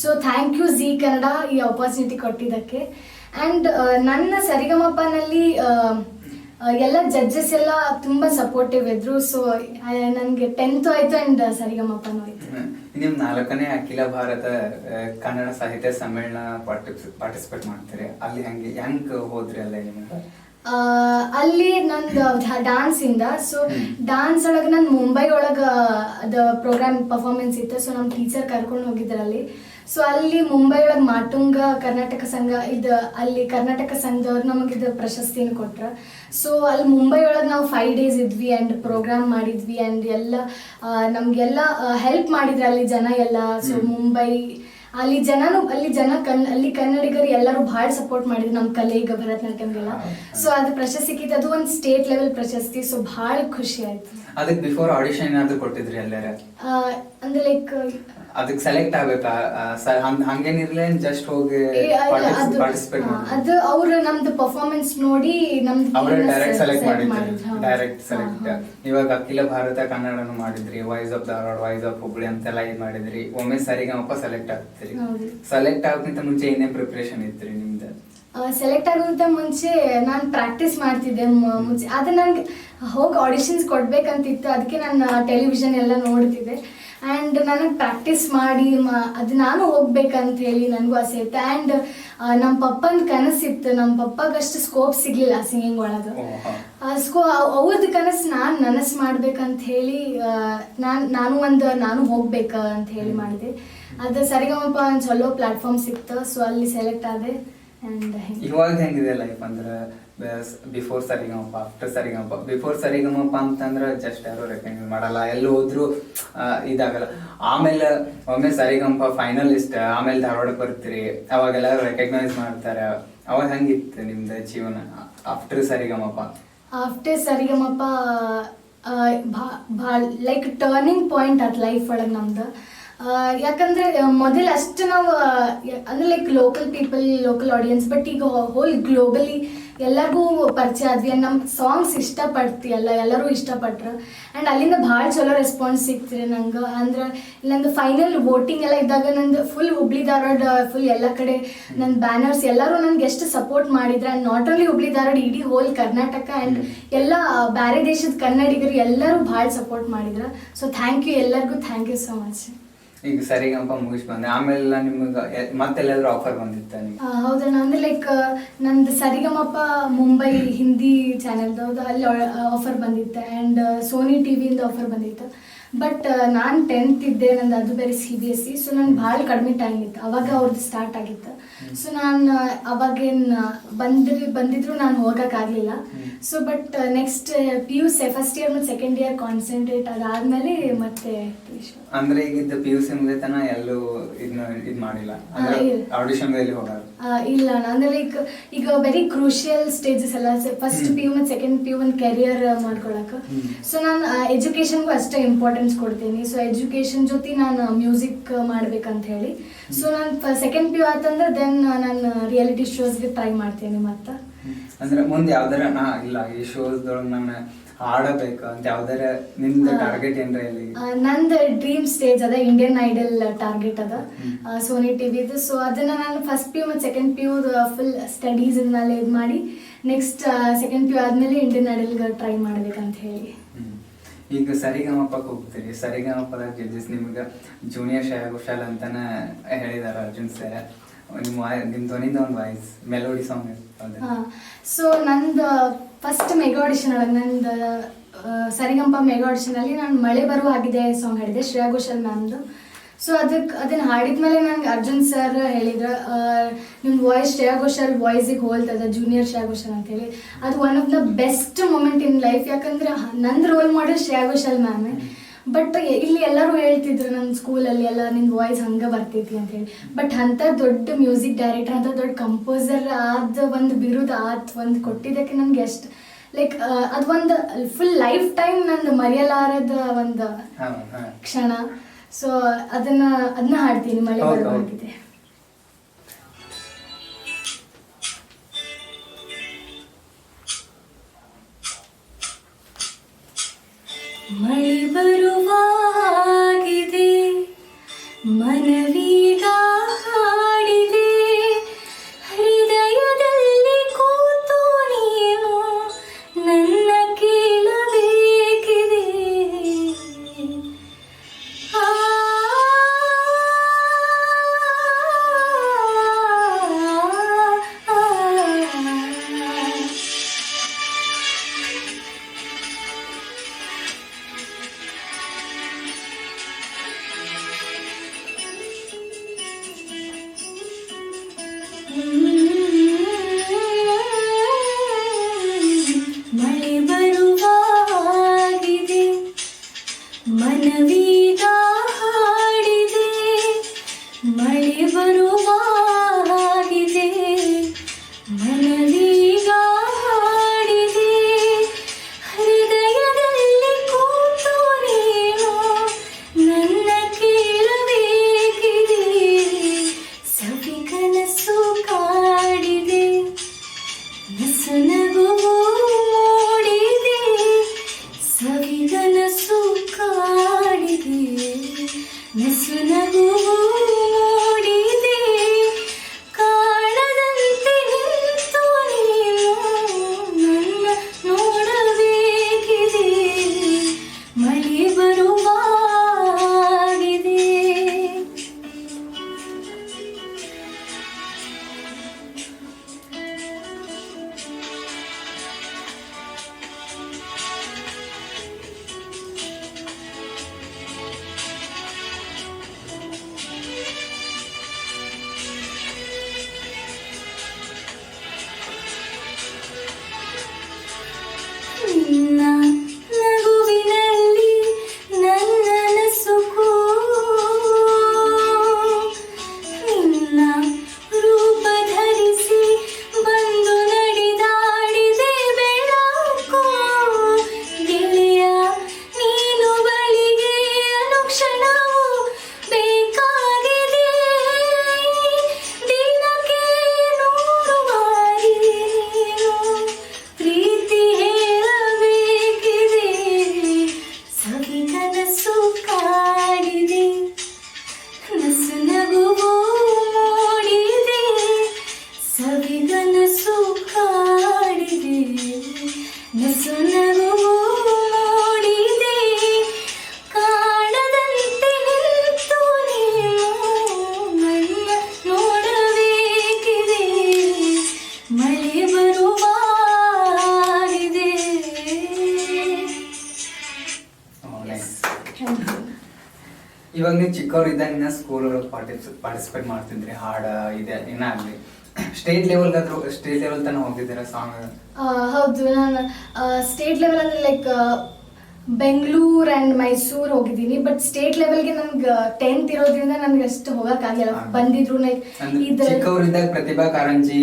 So thank you Zee Kannada ಈ ಆಪರ್ಚುನಿಟಿ ಕೊಟ್ಟಿದ್ದಕ್ಕೆ. ಆ್ಯಂಡ್ ನನ್ನ ಸರಿಗಮಪ್ಪನಲ್ಲಿ ಎಲ್ಲ ಜಡ್ಜಸ್ ಎಲ್ಲ ತುಂಬ ಸಪೋರ್ಟಿವ್ ಇದ್ರು. ಸೊ ನನಗೆ 10th ಆಯಿತು ಆ್ಯಂಡ್ ಸರಿಗಮಪ್ಪನೂ ಆಯಿತು. ನೀವು 4ನೇ ಅಖಿಲ ಭಾರತ ಕನ್ನಡ ಸಾಹಿತ್ಯ ಸಮ್ಮೇಳನ ಪಾರ್ಟಿಸಿಪೇಟ್ ಮಾಡ್ತೀರಿ, ಅಲ್ಲಿ ಹೆಂಗೆ ಹೋದ್ರಿ ಅಲ್ಲೇ ನಿಮಗೆ? ಅಲ್ಲಿ ನಂದು ಡಾನ್ಸ್ ಇಂದ. ಸೊ ಡಾನ್ಸ್ ಒಳಗೆ ನಾನು ಮುಂಬೈ ಒಳಗೆ ಅದು ಪ್ರೋಗ್ರಾಮ್ ಪರ್ಫಾರ್ಮೆನ್ಸ್ ಇತ್ತು. ಸೊ ನಮ್ಮ ಟೀಚರ್ ಕರ್ಕೊಂಡು ಹೋಗಿದ್ರಲ್ಲಿ. ಸೊ ಅಲ್ಲಿ ಮುಂಬೈ ಒಳಗೆ ಮಾಟುಂಗ ಕರ್ನಾಟಕ ಸಂಘ ಅಲ್ಲಿ ಕರ್ನಾಟಕ ಸಂಘದವ್ರು ನಮಗಿದು ಪ್ರಶಸ್ತಿನ ಕೊಟ್ರು. ಸೊ ಅಲ್ಲಿ ಮುಂಬೈ ಒಳಗೆ ನಾವು 5 days ಇದ್ವಿ ಆ್ಯಂಡ್ ಪ್ರೋಗ್ರಾಮ್ ಮಾಡಿದ್ವಿ ಆ್ಯಂಡ್ ಎಲ್ಲ ನಮಗೆಲ್ಲ ಹೆಲ್ಪ್ ಮಾಡಿದ್ರು ಅಲ್ಲಿ ಜನ ಎಲ್ಲ. ಸೊ ಮುಂಬೈ ಅಲ್ಲಿ ಅಲ್ಲಿ ಕನ್ನಡಿಗರು ಎಲ್ಲರೂ ಭಾಳ ಸಪೋರ್ಟ್ ಮಾಡಿದ್ರು ನಮ್ಮ ಕಲೆಗೆ, ಭರತನಾಟ್ಯಂಗೆಲ್ಲ. ಸೊ ಅದು ಪ್ರಶಸ್ತಿ ಕಿತ್ತು, ಅದು ಒಂದು ಸ್ಟೇಟ್ ಲೆವೆಲ್ ಪ್ರಶಸ್ತಿ. ಸೊ ಭಾಳ ಖುಷಿ ಆಯ್ತು. ಅದಕ್ಕೆ ಬಿಫೋರ್ ಆಡಿಷನ್ ಏನಾದ್ರು ಕೊಟ್ಟಿದ್ರಿ ಎಲ್ಲಾರ? ಅಂದ್ರೆ ಲೈಕ್ ಅದಕ್ಕೆ ಸೆಲೆಕ್ಟ್ ಆಗ್ಬೇಕಾ? ಹಂಗೇನಿರ್ಲಿ, ಜಸ್ಟ್ ಹೋಗಿ ಪಾರ್ಟಿಸಿಪೇಟ್ ಅದು ಅವ್ರು ನಮ್ದು ಪರ್ಫಾರ್ಮೆನ್ಸ್ ನೋಡಿ ಅವ್ರ ಡೈರೆಕ್ಟ್ ಸೆಲೆಕ್ಟ್ ಮಾಡಿದ್ರು. Direct select. ಇವಾಗ ಅಖಿಲ ಭಾರತ ಕನ್ನಡನು ಮಾಡಿದ್ರಿ, voice of Dharwad, voice of Hubli ಅಂತೆಲ್ಲ ಇದ್ ಮಾಡಿದ್ರಿ. ಒಮ್ಮೆ ಸರಿಗಮಪ ಸೆಲೆಕ್ಟ್ ಆಗ್ತೀರಿ. ಸೆಲೆಕ್ಟ್ ಆಗೋಕ್ಕಿಂತ ಮುಂಚೆ ಏನೇ ಪ್ರಿಪರೇಷನ್ ಇತ್ರಿ ನಿಮ್ದು? ಸೆಲೆಕ್ಟ್ ಆಗೋಕ್ಕಿಂತ ಮುಂಚೆ ನಾನು ಪ್ರಾಕ್ಟೀಸ್ ಮಾಡ್ತಿದ್ದೆ ಮುಂಚೆ. ಅದು ನನಗೆ ಹೋಗಿ ಆಡಿಷನ್ಸ್ ಕೊಡ್ಬೇಕಂತಿತ್ತು, ಅದಕ್ಕೆ ನಾನು ಟೆಲಿವಿಷನ್ ಎಲ್ಲ ನೋಡ್ತಿದ್ದೆ. ಆ್ಯಂಡ್ ನನಗೆ ಪ್ರಾಕ್ಟೀಸ್ ಮಾಡಿ ಅದು ನಾನು ಹೋಗ್ಬೇಕಂತ ಹೇಳಿ ನನಗೂ ಆಸೆ ಇತ್ತು. ಆ್ಯಂಡ್ ನಮ್ಮ ಪಪ್ಪನ ಕನಸಿತ್ತು, ನಮ್ಮ ಪಪ್ಪಗಷ್ಟು ಸ್ಕೋಪ್ ಸಿಗ್ಲಿಲ್ಲ ಸಿಂಗಿಂಗ್ ಒಳಗೆ. ಅವ್ರದ್ದು ಕನಸು ನಾನು ನನಸು ಮಾಡ್ಬೇಕಂತ ಹೇಳಿ ನಾನು ಹೋಗ್ಬೇಕ ಅಂತ ಹೇಳಿ ಮಾಡಿದೆ. ಅದು ಸರಿಗಮಪ ಒಂದು ಚಲೋ ಪ್ಲಾಟ್ಫಾರ್ಮ್ ಸಿಕ್ತು, ಸೊ ಅಲ್ಲಿ ಸೆಲೆಕ್ಟ್ ಆದೆ. ಇವಾಗ ಹೆಂಗಿದೆ ಲೈಫ್ ಅಂದ್ರೆ ಬಿಫೋರ್ ಸರಿಗಮಪ, ಆಫ್ಟರ್ ಸರಿಗಮಪ? ಬಿಫೋರ್ ಸರಿಗಮಪ ಅಂತಂದ್ರೆ ಜಸ್ಟ್ ಯಾರು ರೆಕಗ್ನೈಸ್ ಮಾಡಲ್ಲ, ಎಲ್ಲಿ ಹೋದ್ರು ಇದಾಗಲ್ಲ. ಆಮೇಲೆ ಒಮ್ಮೆ ಸರಿಗಮಪ ಫೈನಲಿಸ್ಟ್, ಆಮೇಲೆ ಧಾರವಾಡಕ್ಕೆ ಬರ್ತೀರಿ, ಅವಾಗೆಲ್ಲ ರೆಕಗ್ನೈಸ್ ಮಾಡ್ತಾರೆ. ಅವಾಗ ಹೆಂಗಿತ್ತು ನಿಮ್ದು ಜೀವನ ಆಫ್ಟರ್ ಸರಿಗಮಪ? ಆಫ್ಟರ್ ಸರಿಗಮಪ ಲೈಕ್ ಟರ್ನಿಂಗ್ ಪಾಯಿಂಟ್ ಆತ್ ಲೈಫ್ ಒಳಗೆ ನಮ್ದು. ಯಾಕಂದ್ರೆ ಮೊದಲು ಅಷ್ಟು ನಾವು ಅಂದ್ರೆ ಲೈಕ್ ಲೋಕಲ್ ಆಡಿಯನ್ಸ್, ಬಟ್ ಈಗ ಹೋಲ್ ಗ್ಲೋಬಲಿ ಎಲ್ಲರಿಗೂ ಪರಿಚಯ ಆದ್ವಿ. ನಮ್ಮ ಸಾಂಗ್ಸ್ ಎಲ್ಲರೂ ಇಷ್ಟಪಟ್ರು. ಆ್ಯಂಡ್ ಅಲ್ಲಿಂದ ಭಾಳ ಚಲೋ ರೆಸ್ಪಾನ್ಸ್ ಸಿಕ್ತಿರಿ ನಂಗೆ. ಅಂದ್ರೆ ನಂದು ಫೈನಲ್ ವೋಟಿಂಗ್ ಎಲ್ಲ ಇದ್ದಾಗ ನಂದು ಫುಲ್ ಹುಬ್ಳಿ ಧಾರವಾಡ ಫುಲ್ ಎಲ್ಲ ಕಡೆ ನನ್ನ ಬ್ಯಾನರ್ಸ್ ಎಲ್ಲರೂ ನನಗೆ ಎಷ್ಟು ಸಪೋರ್ಟ್ ಮಾಡಿದ್ರು. And not only Hubli Dharwad, ಇಡೀ ಹೋಲ್ ಕರ್ನಾಟಕ ಆ್ಯಂಡ್ ಎಲ್ಲ ಬೇರೆ ದೇಶದ ಕನ್ನಡಿಗರು ಎಲ್ಲರೂ ಭಾಳ ಸಪೋರ್ಟ್ ಮಾಡಿದ್ರು. ಸೊ ಥ್ಯಾಂಕ್ ಯು ಎಲ್ಲರಿಗೂ, ಥ್ಯಾಂಕ್ ಯು ಸೊ ಮಚ್. ಈಗ ಸರಿಗಮಪ ಮುಗಿಸ್ ಬಂದೆ, ಆಮೇಲೆ ನಿಮ್ಗೆ ಮತ್ತೆಲ್ಲಾದ್ರೂ ಆಫರ್ ಬಂದಿತ್ತ? ಹೌದಣ್ಣ, ಅಂದ್ರೆ ಲೈಕ್ ನಂದು ಸರಿಗಮಪ ಮುಂಬೈ ಹಿಂದಿ ಚಾನೆಲ್ದು ಅಲ್ಲಿ ಆಫರ್ ಬಂದಿತ್ತು. ಆ್ಯಂಡ್ ಸೋನಿ ಟಿವಿಯಿಂದ ಆಫರ್ ಬಂದಿತ್ತು. ಬಟ್ ನಾನು 10th ಇದ್ದೆ, ನಂದು ಅದು ಬೇರೆ CBSE. ಸೊ ನಂಗೆ ಭಾಳ ಕಡಿಮೆ ಟೈಮ್ ಇತ್ತು, ಅವಾಗ ಅವ್ರದ್ದು ಸ್ಟಾರ್ಟ್ ಆಗಿತ್ತು. ಸೊ ನಾನು ಅವಾಗೇನು ಬಂದಿದ್ರು ನಾನು ಹೋಗೋಕ್ಕಾಗಲಿಲ್ಲ. So but next PUC first year ಮತ್ತು ಸೆಕೆಂಡ್ ಇಯರ್ ಕಾನ್ಸಂಟ್ರೇಟ್ ಅದಾದ್ಮೇಲೆ ಮತ್ತೆ ಅಂದ್ರೆ ಈಗ PUC ಮುಗಿತನ ಎಲ್ಲೂ ಇದು ಮಾಡಿಲ್ಲ, ಆಡಿಷನ್ ಇಲ್ಲ. ಅಂದ್ರೆ ಲೈಕ್ ಈಗ ವೆರಿ ಕ್ರೂಷಿಯಲ್ ಸ್ಟೇಜಸ್ ಎಲ್ಲ, ಫಸ್ಟ್ PU ಮತ್ತು ಸೆಕೆಂಡ್ PU ಒಂದು ಕೆರಿಯರ್ ಮಾಡ್ಕೊಳಕ್ಕೆ. ಸೊ ನಾನು ಎಜುಕೇಶನ್ಗೂ ಅಷ್ಟೇ ಇಂಪಾರ್ಟೆನ್ಸ್ ಕೊಡ್ತೀನಿ. ಸೊ ಎಜುಕೇಶನ್ ಜೊತೆ ನಾನು ಮ್ಯೂಸಿಕ್ ಮಾಡ್ಬೇಕಂತ ಹೇಳಿ. ಸೊ ನಾನು ಸೆಕೆಂಡ್ PU ಆತಂದ್ರೆ ದೆನ್ ನಾನು ರಿಯಾಲಿಟಿ ಶೋಸ್ಗೆ ಟ್ರೈ ಮಾಡ್ತೀನಿ. ಮತ್ತೆ ಅಂದ್ರೆ ಮುಂದೆ ಯಾವ್ದಾರ ಇಲ್ಲ ಈ ಶೋಸ್ದೊಳಗೆ ನಾನು ಆಡಬೇಕು ಅಂತ ಯಾವ್ದಾರ ನಿಮ್ದು ಟಾರ್ಗೆಟ್ ಏನ್ರ? ನಂದು ಡ್ರೀಮ್ ಸ್ಟೇಜ್ ಅದ, ಇಂಡಿಯನ್ ಐಡಲ್ ಟಾರ್ಗೆಟ್ ಅದ ಸೋನಿ ಟಿವಿದು. ಸೊ ಅದನ್ನ ನಾನು ಫಸ್ಟ್ PU ಮತ್ತು ಸೆಕೆಂಡ್ PU ಫುಲ್ ಸ್ಟಡೀಸ್ ಇದನ್ನೆಲ್ಲ ಇದು ಮಾಡಿ ನೆಕ್ಸ್ಟ್ ಸೆಕೆಂಡ್ PU ಆದ್ಮೇಲೆ ಇಂಡಿಯನ್ ಐಡಲ್ಗೆ ಟ್ರೈ ಮಾಡ್ಬೇಕಂತ ಹೇಳಿ. ಈಗ ಸರಿಗಮಪಕ್ಕೆ ಹೋಗ್ತೀರಿ, ಸರಿಗಮಪದ ಜಡ್ಜಸ್ ನಿಮ್ಗೆ ಜೂನಿಯರ್ ಶ್ರೇಯಾ ಘೋಷಾಲ್ ಅಂತಾನ ಹೇಳಿದಾರ ಅರ್ಜುನ್ ಸರ್. ನಿಮ್ ಧ್ವನಿಂದ ಒಂದು ವಾಯ್ಸ್ ಮೆಲೋಡಿ ಸಾಂಗ್. ಸೊ ನಂದು ಫಸ್ಟ್ ಮೆಗಾ ಆಡಿಷನ್ ಒಳಗೆ ನಂದು ಸರಿಗಮಪ ಮೆಗಾ ಆಡಿಷನಲ್ಲಿ ನಾನು ಮಳೆ ಬರುವ ಆಗಿದೆ ಸಾಂಗ್ ಹಾಡಿದೆ, ಶ್ರೇಯಾ ಘೋಷಾಲ್ ಮ್ಯಾಮ್ದು. ಸೊ ಅದನ್ನು ಹಾಡಿದ್ಮೇಲೆ ನಂಗೆ ಅರ್ಜುನ್ ಸರ್ ಹೇಳಿದ್ರು, ನಿಮ್ಮ ವಾಯ್ಸ್ ಶ್ರೇಯಾ ಘೋಷಾಲ್ ವಾಯ್ಸಿಗೆ ಹೋಲ್ತದ, ಜೂನಿಯರ್ ಶ್ರೇಯಾ ಘೋಷಾಲ್ ಅಂತೇಳಿ. ಅದು one of the best moment in life. ಯಾಕಂದ್ರೆ ನಂದು ರೋಲ್ ಮಾಡೆಲ್ ಶ್ರೇಯಾ ಘೋಷಾಲ್ ಮ್ಯಾಮೇ. ಬಟ್ ಇಲ್ಲಿ ಎಲ್ಲರೂ ಹೇಳ್ತಿದ್ರು ನನ್ನ ಸ್ಕೂಲಲ್ಲಿ ಎಲ್ಲ ನಿನ್ನ ವಾಯ್ಸ್ ಹಂಗೆ ಬರ್ತೈತಿ ಅಂತೇಳಿ. ಬಟ್ ಅಂಥ ದೊಡ್ಡ ಮ್ಯೂಸಿಕ್ ಡೈರೆಕ್ಟರ್, ಅಂಥ ದೊಡ್ಡ ಕಂಪೋಸರ್ ಒಂದು ಬಿರುದು ಒಂದು ಕೊಟ್ಟಿದ್ದಕ್ಕೆ ನನಗೆ ಎಷ್ಟು ಲೈಕ್ ಅದು ಒಂದು ಫುಲ್ ಲೈಫ್ ಟೈಮ್ ನಂದು ಮರೆಯಲಾರದ ಒಂದು ಕ್ಷಣ. ಸೊ ಅದನ್ನ ಹಾಡ್ತೀನಿ, ಮಳೆ ಬರುವಾಗಿದೆ. ಮಳೆ ಬರುವಾಗಿದೆ, ಮನವೀಗ ಹಾಡಿದೆ, ಹೃದಯದಲ್ಲಿ ಕೂತು ನೀನು ನನ್ನ ಕೇಳಬೇಕಿದೆ. ಮಳೆ ಬರುವಾಗಿದೆ, ಮನವೀಗ ಹಾಡಿದೆ, ಮಳೆ ಬರುವಾಗಿದೆ, ಮನವೀಗ ಹಾಡಿದೆ, ಹೃದಯದಲ್ಲಿ ಕೂತು ನೀನು ನನ್ನ ಕೇಳಬೇಕಿದೆ. Thank you. ಇವಾಗ ನೀವು ಚಿಕ್ಕವರಿದ್ದಾಗ ಸ್ಕೂಲ್ ಒಳಗೆ ಪಾರ್ಟಿಸಿಪೇಟ್ ಮಾಡ್ತಿದ್ರಿ, ಹಾಡ ಇದೆ ಏನಾಗ್ಲಿ, ಸ್ಟೇಟ್ ಲೆವೆಲ್ ತನಕ ಹೋಗಿದ್ದೀರಾ ಸಾಂಗ್? ಹೌದು, ನಾನು ಸ್ಟೇಟ್ ಲೆವೆಲ್ ಅಂದ್ರೆ ಲೈಕ್ ಬೆಂಗಳೂರು ಆ್ಯಂಡ್ ಮೈಸೂರು ಹೋಗಿದ್ದೀನಿ. ಬಟ್ ಸ್ಟೇಟ್ ಲೆವೆಲ್ಗೆ ನನ್ಗೆ 10th ಇರೋದ್ರಿಂದ ನನ್ಗೆ ಅಷ್ಟು ಹೋಗೋಕ್ಕಾಗಿಲ್ಲ. ಬಂದಿದ್ರು ಲೈಕ್ ಚಿಕ್ಕವರಿದ್ದಾಗ Pratibha Karanji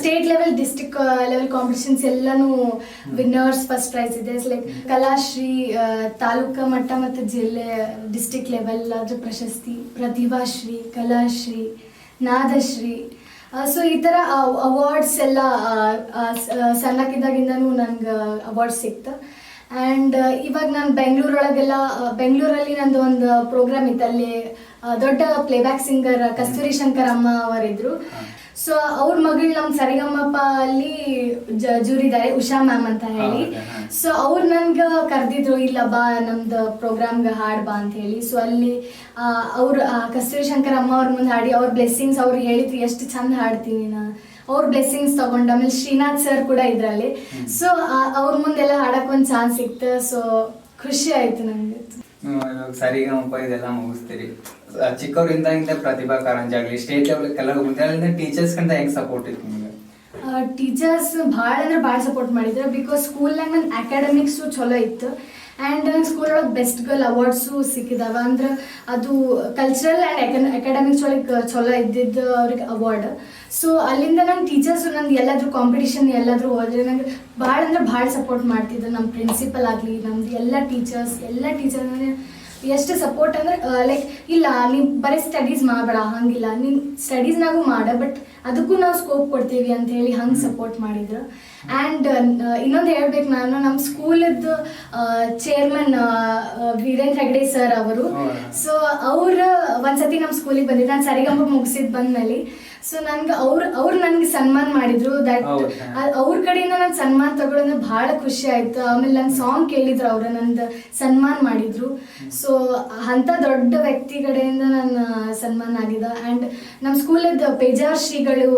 state level, district level competitions ಎಲ್ಲಾನು ವಿನ್ನರ್ಸ್, ಫಸ್ಟ್ ಪ್ರೈಸ್ ಇದೆ. ಲೈಕ್ ಕಲಾಶ್ರೀ ತಾಲೂಕಾ ಮಟ್ಟ ಮತ್ತು ಜಿಲ್ಲೆ ಡಿಸ್ಟ್ರಿಕ್ಟ್ ಲೆವೆಲ್ ಅದ್ರ ಪ್ರಶಸ್ತಿ, ಪ್ರತಿಭಾಶ್ರೀ, ಕಲಾಶ್ರೀ, ನಾದಶ್ರೀ. ಸೊ ಈ ಥರ ಅವಾರ್ಡ್ಸ್ ಎಲ್ಲ ಸಣ್ಣಕ್ಕಿದ್ದಾಗಿಂದನೂ ನಂಗೆ ಅವಾರ್ಡ್ಸ್ ಸಿಕ್ತು. ಆ್ಯಂಡ್ ಇವಾಗ ನಾನು ಬೆಂಗಳೂರಲ್ಲಿ ನಂದು ಒಂದು ಪ್ರೋಗ್ರಾಮ್ ಇತ್ತು. ಅಲ್ಲಿ ದೊಡ್ಡ ಪ್ಲೇಬ್ಯಾಕ್ ಸಿಂಗರ್ ಕಸ್ತೂರಿ ಶಂಕರ್ ಅಮ್ಮ ಅವರಿದ್ರು. ಸೊ ಅವ್ರ ಮಗಳು ನಮ್ಮ ಸರಿಗಮ್ಮಪ್ಪ ಅಲ್ಲಿ ಜೂರಿದ್ದಾರೆ, ಉಷಾ ಮ್ಯಾಮ್ ಅಂತ ಹೇಳಿ. ಸೊ ಅವ್ರು ನನ್ಗೆ ಕರೆದಿದ್ರು, ಇಲ್ಲ ಬಾ ನಮ್ದು ಪ್ರೋಗ್ರಾಮ್ಗೆ ಹಾಡ್ ಬಾ ಅಂತ ಹೇಳಿ. ಸೊ ಅಲ್ಲಿ ಅವ್ರು ಕಸ್ತೂರಿ ಶಂಕರ್ ಅಮ್ಮ ಅವ್ರ ಮುಂದೆ ಹಾಡಿ, ಅವ್ರ ಬ್ಲೆಸ್ಸಿಂಗ್ಸ್ ಅವ್ರು ಹೇಳಿದ್ರು ಎಷ್ಟು ಚಂದ ಹಾಡ್ತೀನಿ ನಾನು. ಅವ್ರ ಬ್ಲೆಸ್ಸಿಂಗ್ಸ್ ತಗೊಂಡು ಆಮೇಲೆ ಶ್ರೀನಾಥ್ ಸರ್ ಕೂಡ ಇದ್ರಲ್ಲಿ. ಸೊ ಅವ್ರ ಮುಂದೆಲ್ಲ ಹಾಡಕ್ ಒಂದು ಚಾನ್ಸ್ ಸಿಕ್ತು. ಸೊ ಖುಷಿ ಆಯ್ತು ನನಗೆ. ಇವಾಗ ಸರಿಗಮಪ ಇದೆಲ್ಲ ಮುಗಿಸ್ತೀರಿ, ಚಿಕ್ಕವರಿಂದ ಪ್ರತಿಭಾ ಕಾರಂಜಿ ಆಗಲಿ ಸ್ಟೇಟ್ ಲೆವೆಲ್ ಹೋಗುತ್ತೆ, ಟೀಚರ್ಸ್ ಕಂತ ಹೆಂಗ್ ಸಪೋರ್ಟ್ ಇತ್ತು ನಿಮಗೆ? ಟೀಚರ್ಸ್ ಭಾಳ ಅಂದ್ರೆ ಭಾಳ ಸಪೋರ್ಟ್ ಮಾಡಿದ್ರು. ಬಿಕಾಸ್ ಸ್ಕೂಲ್ನಾಗ ನನ್ನ ಅಕಾಡೆಮಿಕ್ಸು ಚಲೋ ಇತ್ತು. ಆ್ಯಂಡ್ ನಂಗೆ ಸ್ಕೂಲ್ ಒಳಗೆ ಬೆಸ್ಟ್ ಗರ್ಲ್ ಅವಾರ್ಡ್ಸು ಸಿಕ್ಕಿದಾವ. ಅಂದ್ರೆ ಅದು ಕಲ್ಚರಲ್ ಆ್ಯಂಡ್ ಅಕಾಡೆಮಿಕ್ಸ್ ಒಳಗೆ ಚಲೋ ಇದ್ದಿದ್ದು ಅವ್ರಿಗೆ ಅವಾರ್ಡ್. ಸೊ ಅಲ್ಲಿಂದ ನನ್ನ ಟೀಚರ್ಸು ನಂದು ಎಲ್ಲಾದರೂ ಕಾಂಪಿಟಿಷನ್ ಎಲ್ಲಾದರೂ ಹೋದ್ರೆ ನಂಗೆ ಭಾಳ ಅಂದ್ರೆ ಭಾಳ ಸಪೋರ್ಟ್ ಮಾಡ್ತಿದ್ರು. ನಮ್ಮ ಪ್ರಿನ್ಸಿಪಲ್ ಆಗಲಿ, ನಮ್ದು ಎಲ್ಲ ಟೀಚರ್ಸ್ ಅಂದರೆ ಎಷ್ಟು ಸಪೋರ್ಟ್ ಅಂದ್ರೆ ಲೈಕ್ ಇಲ್ಲ ನೀನು ಬರೀ ಸ್ಟಡೀಸ್ ಮಾಡಬೇಡ, ಹಂಗಿಲ್ಲ ನೀನು ಸ್ಟಡೀಸ್ನಾಗೂ ಮಾಡ, ಬಟ್ ಅದಕ್ಕೂ ನಾವು ಸ್ಕೋಪ್ ಕೊಡ್ತೀವಿ ಅಂತ ಹೇಳಿ ಹಂಗೆ ಸಪೋರ್ಟ್ ಮಾಡಿದ್ರು. ಆ್ಯಂಡ್ ಇನ್ನೊಂದು ಹೇಳ್ಬೇಕು, ನಾನು ನಮ್ಮ ಸ್ಕೂಲದ್ದು ಚೇರ್ಮನ್ ವೀರೇಂದ್ರ ಹೆಗ್ಡೆ ಸರ್ ಅವರು. ಸೊ ಅವ್ರು ಒಂದ್ಸತಿ ನಮ್ಮ ಸ್ಕೂಲಿಗೆ ಬಂದಿದ್ದು, ನಾನು ಸರಿಗಂಬ ಮುಗಿಸಿದ್ ಬಂದ್ಮೇಲೆ. ಸೊ ನನ್ಗೆ ಅವ್ರು ನನ್ಗೆ ಸನ್ಮಾನ ಮಾಡಿದ್ರು. ದಟ್ ಅವ್ರ ಕಡೆಯಿಂದ ನಾನು ಸನ್ಮಾನ ತಗೊಳ್ಳೋದು ಭಾಳ ಖುಷಿ ಆಯ್ತು. ಆಮೇಲೆ ನನ್ನ ಸಾಂಗ್ ಕೇಳಿದ್ರು, ಅವ್ರು ನಂದು ಸನ್ಮಾನ ಮಾಡಿದ್ರು. ಸೊ ಅಂಥ ದೊಡ್ಡ ವ್ಯಕ್ತಿ ಕಡೆಯಿಂದ ನಾನು ಸನ್ಮಾನ ಆಗಿದೆ. ಆ್ಯಂಡ್ ನಮ್ಮ ಸ್ಕೂಲದ್ದು ಪೇಜಾರ್ ಶ್ರೀಗಳು,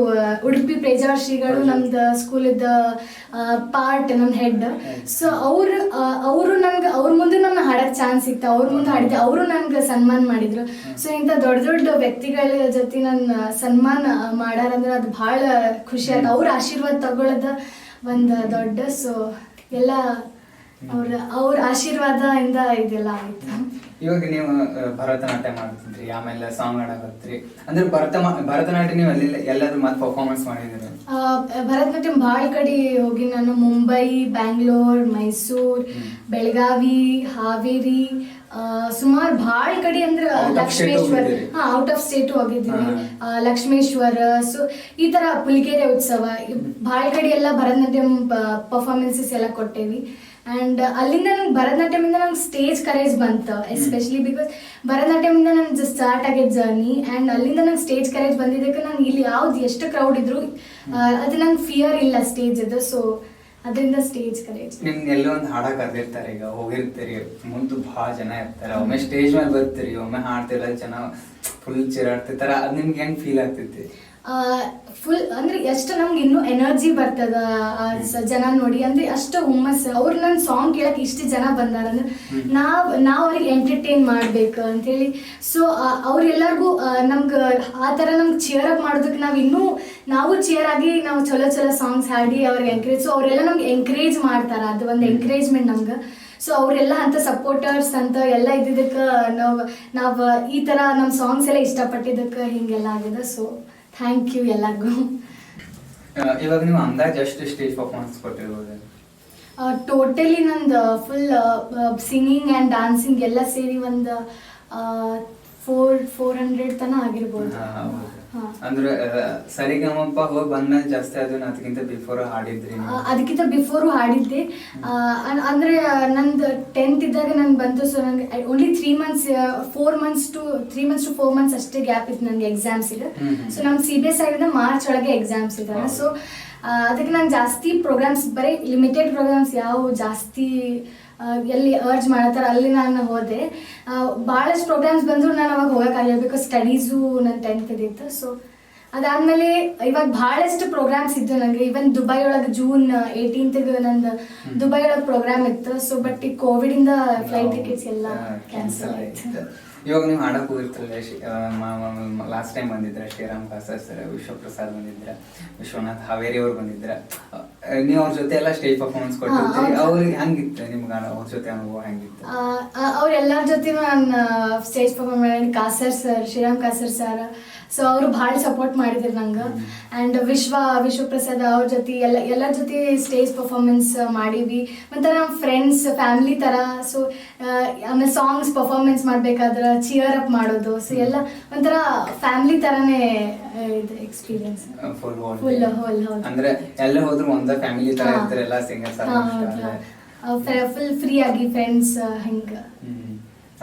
ಉಡುಪಿ ಪೇಜಾರ್ ಶ್ರೀಗಳು ನಮ್ದು ಸ್ಕೂಲದ್ದು ಪಾರ್ಟ್, ನಮ್ಮ ಹೆಡ್. ಸೊ ಅವರು ನನ್ಗೆ ಅವ್ರ ಮುಂದೆ ನನ್ನ ಹಾಡಕ್ಕೆ ಚಾನ್ಸ್ ಸಿಕ್ತು. ಅವ್ರ ಮುಂದೆ ಹಾಡಿದ್ದೆ, ಅವರು ನನ್ಗೆ ಸನ್ಮಾನ ಮಾಡಿದ್ರು. ಸೊ ಇಂಥ ದೊಡ್ಡ ವ್ಯಕ್ತಿಗಳ ಜೊತೆ ನನ್ನ ಸನ್ಮಾನ ಮಾಡಾರಂದ್ರೆ ಅದು ಭಾಳ ಖುಷಿ ಆಯ್ತು. ಅವ್ರ ಆಶೀರ್ವಾದ ತಗೊಳ್ಳೋದ ಒಂದು ದೊಡ್ಡ. ಸೊ ಎಲ್ಲ ಅವ್ರ ಆಶೀರ್ವಾದದಿಂದ ಇದೆಲ್ಲ ಆಯ್ತು. ಇವಾಗ ನೀವು ಭರತನಾಟ್ಯ ಮಾಡ್ತಿದ್ರಿ, ಆಮೇಲೆ ಸಾಂಗ್ ಹಾಡಕತ್ರಿ, ಅಂದ್ರೆ ಭರತನಾಟ್ಯ ನೀವು ಎಲ್ಲಾದ್ರೂ ಮತ್ತೆ ಪರ್ಫಾರ್ಮೆನ್ಸ್ ಮಾಡಿದ್ರಿ? ಭರತನಾಟ್ಯಂ ಭಾಳ ಕಡೆ ಹೋಗಿ ನಾನು. ಮುಂಬೈ, ಬ್ಯಾಂಗ್ಳೂರ್, ಮೈಸೂರು, ಬೆಳಗಾವಿ, ಹಾವೇರಿ, ಸುಮಾರು ಭಾಳ ಕಡೆ ಅಂದ್ರೆ ಲಕ್ಷ್ಮೇಶ್ವರ, ಔಟ್ ಆಫ್ ಸ್ಟೇಟ್ ಹೋಗಿದ್ವಿ. ಲಕ್ಷ್ಮೇಶ್ವರ, ಸೊ ಈ ತರ ಪುಲಿಗೆರೆ ಉತ್ಸವ, ಭಾಳ ಕಡೆ ಎಲ್ಲ ಭರತನಾಟ್ಯಂ ಪರ್ಫಾರ್ಮೆನ್ಸಸ್ ಎಲ್ಲ ಕೊಟ್ಟೇವಿ. ಆ್ಯಂಡ್ ಅಲ್ಲಿಂದ ನಂಗೆ ಭರತನಾಟ್ಯಮಿಂದ ನಂಗೆ ಸ್ಟೇಜ್ ಕರೇಜ್ ಬಂತು, ಎಸ್ಪೆಷಲಿ ಬಿಕಾಸ್ ಭರತನಾಟ್ಯಮಿಂದ ನಂಗೆ ಸ್ಟಾರ್ಟ್ ಆಗಿದ್ದ ಜರ್ನಿ. ಆ್ಯಂಡ್ ಅಲ್ಲಿಂದ ನಂಗೆ ಸ್ಟೇಜ್ ಕರೇಜ್ ಬಂದಿದ್ದಕ್ಕೆ ನಾನು ಇಲ್ಲಿ ಯಾವ್ದು ಎಷ್ಟು ಕ್ರೌಡ್ ಇದ್ರು ಅದು ನಂಗೆ ಫಿಯರ್ ಇಲ್ಲ ಸ್ಟೇಜದ್ದು. ಸೊ ಅದರಿಂದ ಸ್ಟೇಜ್ ಕರೇಜ್. ನಿಮ್ಗೆ ಎಲ್ಲೋ ಒಂದು ಹಾಡ ಕರೆದಿರ್ತಾರೆ, ಈಗ ಹೋಗಿರ್ತೀರಿ, ಮುಂದೆ ಭಾಳ ಜನ ಇರ್ತಾರೆ, ಒಮ್ಮೆ ಸ್ಟೇಜ್ ಮೇಲೆ ಬರ್ತೀರಿ, ಒಮ್ಮೆ ಹಾಡ್ತಿಲ್ಲ, ಜನ ಫುಲ್ ಚಿರಾಡ್ತಿರ್ತಾರೆ, ಅದು ನಿಮ್ಗೆ ಹೆಂಗ್ ಫೀಲ್ ಆಗ್ತೈತಿ? ಫುಲ್ ಅಂದ್ರೆ ಎಷ್ಟು ನಮ್ಗೆ ಇನ್ನೂ ಎನರ್ಜಿ ಬರ್ತದ ಜನ ನೋಡಿ, ಅಂದ್ರೆ ಅಷ್ಟು ಹುಮ್ಮಸ್. ಅವ್ರು ನನ್ನ ಸಾಂಗ್ ಕೇಳಕ್ ಇಷ್ಟು ಜನ ಬಂದಾರ ಅಂದ್ರೆ ನಾವ್ ಅವ್ರಿಗೆ ಎಂಟರ್ಟೈನ್ ಮಾಡ್ಬೇಕು ಅಂತ ಹೇಳಿ. ಸೊ ಅವ್ರೆಲ್ಲರಿಗೂ ನಮ್ಗೆ ಆ ಥರ ನಮ್ಗೆ ಚಿಯರ್ ಅಪ್ ಮಾಡೋದಕ್ಕೆ ನಾವು ಚಿಯರ್ ಆಗಿ ನಾವು ಚಲೋ ಸಾಂಗ್ಸ್ ಹಾಡಿ ಅವ್ರಿಗೆ ಎಂಕರೇಜ್. ಸೊ ಅವರೆಲ್ಲ ನಮ್ಗೆ ಎಂಕರೇಜ್ ಮಾಡ್ತಾರ, ಅದು ಒಂದು ಎಂಕರೇಜ್ಮೆಂಟ್ ನಮ್ಗೆ. ಸೊ ಅವರೆಲ್ಲ ಅಂತ ಸಪೋರ್ಟರ್ಸ್ ಅಂತ ಎಲ್ಲ ಇದ್ದಿದ್ದಕ್ಕೆ ನಾವು ಈ ಥರ ನಮ್ಮ ಸಾಂಗ್ಸ್ ಎಲ್ಲ ಇಷ್ಟಪಟ್ಟಿದ್ದಕ್ಕೆ ಹಿಂಗೆಲ್ಲ ಆಗಿದೆ. ಸೊ ಥ್ಯಾಂಕ್ ಯು ಎಲ್ಲರಿಗೂ. ಇವಾಗ ನೀವು ಅಂದಾಜು ಎಷ್ಟು ಸ್ಟೇಜ್ ಪರ್ಫಾರ್ಮೆನ್ಸ್ ಕೊಟ್ಟಿರ್ಬೋದು? ಟೋಟಲಿ ನಂದು ಫುಲ್ ಸಿಂಗಿಂಗ್ ಆ್ಯಂಡ್ ಡ್ಯಾನ್ಸಿಂಗ್ ಎಲ್ಲ ಸೇರಿ ಒಂದು 400 ತನ ಆಗಿರ್ಬೋದು. ಅಂದ್ರೆ ಸರಿಗಮಪ ಹೋಗಿ ಬಂದ್ಮೇಲೆ ಜಾಸ್ತಿ ಅದನ್ನ ಅದಕ್ಕಿಂತ ಬಿಫೋರ್ ಹಾಡಿದ್ರಿ? ಅದಕ್ಕಿಂತ ಬಿಫೋರು ಹಾಡಿದ್ದೆ. ಅಂದ್ರೆ ನಂದು 10th ಇದ್ದಾಗ ನಂಗೆ ಬಂತು. ಸೊ ನನಗೆ only 3 months 4 months to 4 months ಅಷ್ಟೇ ಗ್ಯಾಪ್ ಇತ್ತು ನನಗೆ ಎಕ್ಸಾಮ್ಸ್ ಇದೆ. ಸೊ ನಮ್ಮ CBSE ಆಗಿಂದ ಮಾರ್ಚ್ ಒಳಗೆ ಎಕ್ಸಾಮ್ಸ್ ಇದ್ದಾವೆ. ಸೊ ಅದಕ್ಕೆ ನಾನು ಜಾಸ್ತಿ ಪ್ರೋಗ್ರಾಮ್ಸ್, ಬರೀ ಲಿಮಿಟೆಡ್ ಪ್ರೋಗ್ರಾಮ್ಸ್ ಯಾವ ಜಾಸ್ತಿ ಎಲ್ಲಿ ಅರ್ಜ್ ಮಾಡತ್ತಾರ ಅಲ್ಲಿ ನಾನು ಹೋದೆ. ಭಾಳಷ್ಟು ಪ್ರೋಗ್ರಾಮ್ಸ್ ಬಂದರೂ ನಾನು ಅವಾಗ ಹೋಗೋಕ್ಕಾಗಿಲ್ಲ, ಬಿಕಾಸ್ ಸ್ಟಡೀಸು ನನ್ನ 10th ಇತ್ತು. ಸೊ ಅದಾದ್ಮೇಲೆ ಇವಾಗ ಬಹಳಷ್ಟು ಪ್ರೋಗ್ರಾಮ್ಸ್ ಇದ್ದು ನಂಗೆ. ಇವನ್ ದುಬೈ ಒಳಗೆ June 18th ನಂದು ದುಬೈ ಒಳಗೆ ಪ್ರೋಗ್ರಾಮ್ ಇತ್ತು. ಸೊ ಬಟ್ ಈ ಕೋವಿಡ್ ಇಂದ ಫ್ಲೈಟ್ ಟಿಕೆಟ್ಸ್ ಎಲ್ಲ ಕ್ಯಾನ್ಸಲ್ ಆಯ್ತು. ಇವಾಗ ನೀವು ಹಾಡಕ್ ಹೋಗಿರ್ತಿರಲ್ಲ, ಲಾಸ್ಟ್ ಟೈಮ್ ಬಂದಿದ್ರ ಶ್ರೀರಾಮ್ ಕಾಸರ್ ಸರ್, ವಿಶ್ವಪ್ರಸಾದ್ ಬಂದಿದ್ರ, ವಿಶ್ವನಾಥ್ ಹಾವೇರಿ ಅವ್ರು ಬಂದಿದ್ರ, ನೀವು ಅವ್ರ ಜೊತೆ ಎಲ್ಲ ಸ್ಟೇಜ್ ಪರ್ಫಾರ್ಮೆನ್ಸ್ ಕೊಟ್ಟಿರ್ತೀರಿ. ಅವ್ರಿಗೆ ಹೆಂಗಿತ್ತು ನಿಮ್ಗೆ ಅವ್ರ ಜೊತೆ ಅನುಭವ ಹೆಂಗಿತ್ತು? ಅವ್ರೆಲ್ಲರ ಜೊತೆ ನಾನು ಸ್ಟೇಜ್ ಪರ್ಫಾರ್ಮ್ ಮಾಡಿ, ಕಾಸರ್ ಸರ್, ಶ್ರೀರಾಮ್ ಕಾಸರ್ ಸರ್, ಸೊ ಅವರು ಭಾಳ ಸಪೋರ್ಟ್ ಮಾಡಿದ್ರು ನಂಗೆ. ಆ್ಯಂಡ್ ವಿಶ್ವಪ್ರಸಾದ್ ಅವ್ರ ಜೊತೆ ಎಲ್ಲರ ಜೊತೆ ಸ್ಟೇಜ್ ಪರ್ಫಾರ್ಮೆನ್ಸ್ ಮಾಡೀವಿ. ಮತ್ತು ನಮ್ಮ ಫ್ರೆಂಡ್ಸ್ ಫ್ಯಾಮಿಲಿ ಥರ. ಸೊ ಆಮೇಲೆ ಸಾಂಗ್ಸ್ ಪರ್ಫಾರ್ಮೆನ್ಸ್ ಮಾಡ್ಬೇಕಾದ್ರೆ ಚಿಯರ್ ಅಪ್ ಮಾಡೋದು, ಸೊ ಎಲ್ಲ ಒಂಥರ ಫ್ಯಾಮಿಲಿ ಥರನೇ ಇದು ಎಕ್ಸ್ಪೀರಿಯನ್ಸ್. ಫುಲ್ ಅಂದ್ರೆ ಎಲ್ಲ ಹೋದ್ರು ಒಂದ ಫ್ಯಾಮಿಲಿ ತರ ಇರ್ತಾರೆ ಎಲ್ಲ ಸಿಂಗರ್ಸ್. ಫುಲ್ ಫ್ರೀ ಆಗಿ ಫ್ರೆಂಡ್ಸ್ ಹಿಂಗೆ.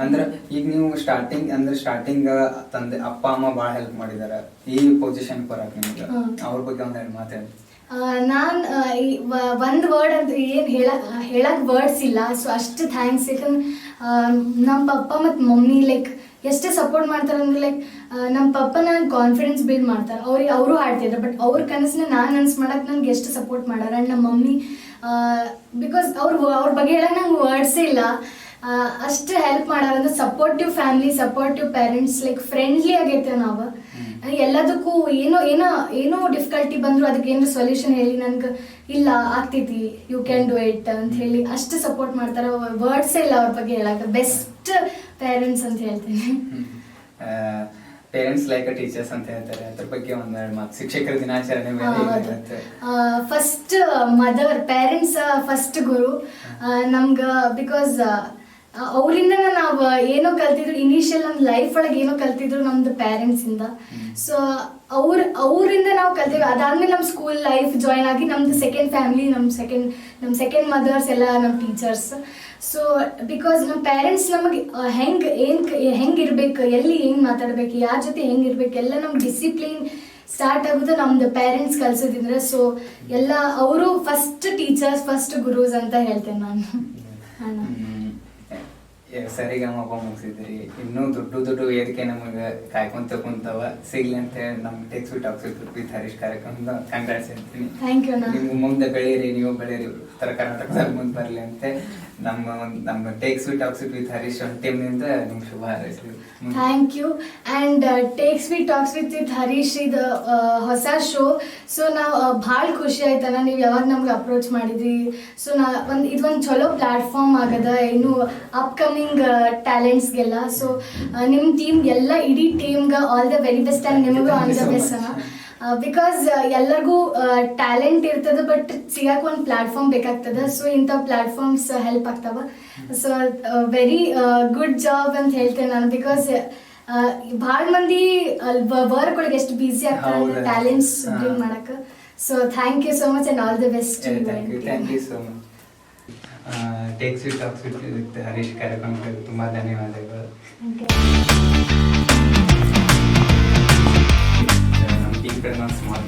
ಅಂದ್ರೆ ಈಗ ನೀವು ಸ್ಟಾರ್ಟಿಂಗ್ ತಂದೆ ಅಪ್ಪ ಅಮ್ಮ ಬಾಳ ಹೆಲ್ಪ್ ಮಾಡಿದಾರ ಈ ಪೊಸಿಷನ್ ಬರಕ್ ನಿಮ್ಗೆ, ಅವ್ರ ಬಗ್ಗೆ ಒಂದೆರಡು ಮಾತಾಡಿ. ನಾನು ಒಂದು ವರ್ಡ್ ಅಂತ ಏನು ಹೇಳಕ್ ವರ್ಡ್ಸ್ ಇಲ್ಲ. ಸೊ ಅಷ್ಟು ಥ್ಯಾಂಕ್ಸ್. ಯಾಕಂದ್ರೆ ನಮ್ಮ ಪಪ್ಪ ಮತ್ತು ಮಮ್ಮಿ ಲೈಕ್ ಎಷ್ಟೇ ಸಪೋರ್ಟ್ ಮಾಡ್ತಾರೆ ಅಂದ್ರೆ ಲೈಕ್ ನಮ್ಮ ಪಪ್ಪ ನಾನು ಕಾನ್ಫಿಡೆನ್ಸ್ ಬಿಲ್ಡ್ ಮಾಡ್ತಾರೆ. ಅವರು ಹಾಡ್ತಿದ್ರು, ಬಟ್ ಅವ್ರ ಕನಸನ್ನ ನಾನು ನನ್ಸ್ ಮಾಡಕ್ಕೆ ನನ್ಗೆ ಎಷ್ಟು ಸಪೋರ್ಟ್ ಮಾಡ್ಯಾರ. ಆ್ಯಂಡ್ ನಮ್ಮ ಮಮ್ಮಿ ಬಿಕಾಸ್ ಅವ್ರ ಬಗ್ಗೆ ಹೇಳಕ್ಕೆ ನಂಗೆ ವರ್ಡ್ಸೇ ಇಲ್ಲ. ಅಷ್ಟು ಹೆಲ್ಪ್ ಮಾಡ್ಯಾರ. ಅಂದ್ರೆ supportive family, supportive parents, like friendly ಆಗೈತೆ ನಾವು. ಎಲ್ಲದಕ್ಕೂ ಏನೋ ಡಿಫಿಕಲ್ಟಿ ಬಂದ್ರು ಅದಕ್ಕೆ ಏನಾದ್ರು ಸೊಲ್ಯೂಷನ್ ಹೇಳಿ ನನ್ಗೆ ಇಲ್ಲ ಆಗ್ತೈತಿ, ಯು ಕ್ಯಾನ್ ಡೂ ಇಟ್ ಅಂತ ಹೇಳಿ ಅಷ್ಟು ಸಪೋರ್ಟ್ ಮಾಡ್ತಾರೆ. ವರ್ಡ್ಸೇ ಇಲ್ಲ ಅವ್ರ ಬಗ್ಗೆ ಹೇಳಕ್ಕೆ. ಬೆಸ್ಟ್ ಪೇರೆಂಟ್ಸ್ ಅಂತ ಹೇಳ್ತೀನಿ. ಪೇರೆಂಟ್ಸ್ ಲೈಕ್ ಟೀಚರ್ಸ್ ಅಂತ ಹೇಳ್ತಾರೆ, ಅದ್ರ ಬಗ್ಗೆ ಒಂದೆರಡು ಮಾತು. ಶಿಕ್ಷಕರ ದಿನಾಚರಣೆ ಫಸ್ಟ್ ಮದರ್, ಪೇರೆಂಟ್ಸ್ ಫಸ್ಟ್ ಗುರು ನಮ್ಗೆ. ಬಿಕಾಸ್ ಅವರಿಂದ ನಾವು ಏನೋ ಕಲ್ತಿದ್ರು, ಇನಿಷಿಯಲ್ ನಮ್ಮ ಲೈಫ್ ಒಳಗೆ ಏನೋ ಕಲ್ತಿದ್ರು ನಮ್ದು ಪೇರೆಂಟ್ಸ್ ಇಂದ. ಸೊ ಅವರಿಂದ ನಾವು ಕಲ್ತೀವಿ. ಅದಾದ್ಮೇಲೆ ನಮ್ಮ ಸ್ಕೂಲ್ ಲೈಫ್ ಜಾಯ್ನ್ ಆಗಿ ನಮ್ದು ಸೆಕೆಂಡ್ ಫ್ಯಾಮಿಲಿ, ನಮ್ಮ ಸೆಕೆಂಡ್ ಮದರ್ಸ್ ಎಲ್ಲ ನಮ್ಮ ಟೀಚರ್ಸ್. ಸೊ ಬಿಕಾಸ್ ನಮ್ಮ ಪೇರೆಂಟ್ಸ್ ನಮಗೆ ಹೆಂಗಿರ್ಬೇಕು, ಎಲ್ಲಿ ಹೆಂಗೆ ಮಾತಾಡ್ಬೇಕು, ಯಾರ ಜೊತೆ ಹೆಂಗಿರ್ಬೇಕು ಎಲ್ಲ ನಮ್ಗೆ ಡಿಸಿಪ್ಲಿನ್ ಸ್ಟಾರ್ಟ್ ಆಗೋದು ನಮ್ದು ಪೇರೆಂಟ್ಸ್ ಕಲ್ಸೋದಿದ್ರೆ. ಸೊ ಎಲ್ಲ ಅವರು ಫಸ್ಟ್ ಟೀಚರ್ಸ್, ಫಸ್ಟ್ ಗುರುಸ್ ಅಂತ ಹೇಳ್ತೇನೆ ನಾನು. ಸರಿಗಮಪ ಮುಗಿಸಿದ್ರಿ, ಇನ್ನೂ ದೊಡ್ಡ ವೇದಿಕೆ ನಮಗೆ ಕಾಯ್ಕೊಂತ ಕುಂತವ ಸಿಗ್ಲಿ ಅಂತ ಹೇಳಿ ನಮ್ಮ takes we talks with Harish ಕಾರ್ಯಕ್ರಮದ ಕಂಗ್ರಾಟ್ಸ್ ಹೇಳ್ತೀನಿ. ನಿಮ್ಗೆ ಮುಂದೆ ಬೆಳೀರಿ, ನೀವು ಬೆಳೀರಿ, ಉತ್ತರ ಕರ್ನಾಟಕದಲ್ಲಿ ಮುಂದೆ ಬರಲಿ ಅಂತ ನಮ್ಮ takes we talks with Harish ಟೀಮ್ನಿಂದ ನಿಮ್ಗೆ ಶುಭ ಹಾರೈಸ್ತೀವಿ. Thank you. And takes we talks with Harish ಇದು ಹೊಸ ಶೋ. ಸೊ ನಾವು ಭಾಳ ಖುಷಿ ಆಯ್ತಲ್ಲ ನೀವು ಯಾವಾಗ ನಮ್ಗೆ ಅಪ್ರೋಚ್ ಮಾಡಿದ್ರಿ. ಸೊ ಇದೊಂದು ಚಲೋ ಪ್ಲಾಟ್ಫಾರ್ಮ್ ಆಗದ ಇನ್ನು ಅಪ್ಕಮಿಂಗ್ ಟ್ಯಾಲೆಂಟ್ಸ್ಗೆಲ್ಲ. ಸೊ ನಿಮ್ಮ ಟೀಮ್ ಎಲ್ಲ ಇಡೀ ಟೀಮ್ಗೆ all the very best. And ನಿಮಗೂ ಆಲ್ ದ ಬೆಸ್ಟ್. ಬಿಕಾಸ್ ಎಲ್ಲರಿಗೂ ಟ್ಯಾಲೆಂಟ್ ಇರ್ತದೆ, ಬಟ್ ಸಿಗಕ್ಕೆ ಒಂದು ಪ್ಲಾಟ್ಫಾರ್ಮ್ ಬೇಕಾಗ್ತದೆ. ಸೊ ಇಂಥ ಪ್ಲಾಟ್ಫಾರ್ಮ್ಸ್ ಹೆಲ್ಪ್ ಆಗ್ತಾವ. ಸೊ ವೆರಿ ಗುಡ್ ಜಾಬ್ ಅಂತ ಹೇಳ್ತೇನೆ ನಾನು. ಬಿಕಾಸ್ ಭಾಳ ಮಂದಿ ವರ್ಕ್ ಒಳಗೆ ಎಷ್ಟು ಬ್ಯುಸಿ ಆಗ್ತಾರೆ ಟ್ಯಾಲೆಂಟ್ಸ್ ಬ್ರಿಂಗ್ ಮಾಡಕ್ಕೆ. So thank you so much and all the best. Thank you so much. Takes we talks with Harish ಕಾರ್ಯಕ್ರಮಕ್ಕೆ ತುಂಬ ಧನ್ಯವಾದಗಳು. ನಮ್ಮ ಟೀಮ್ ಕಡೆ ನಾವು ಸ್ಮಾಲ್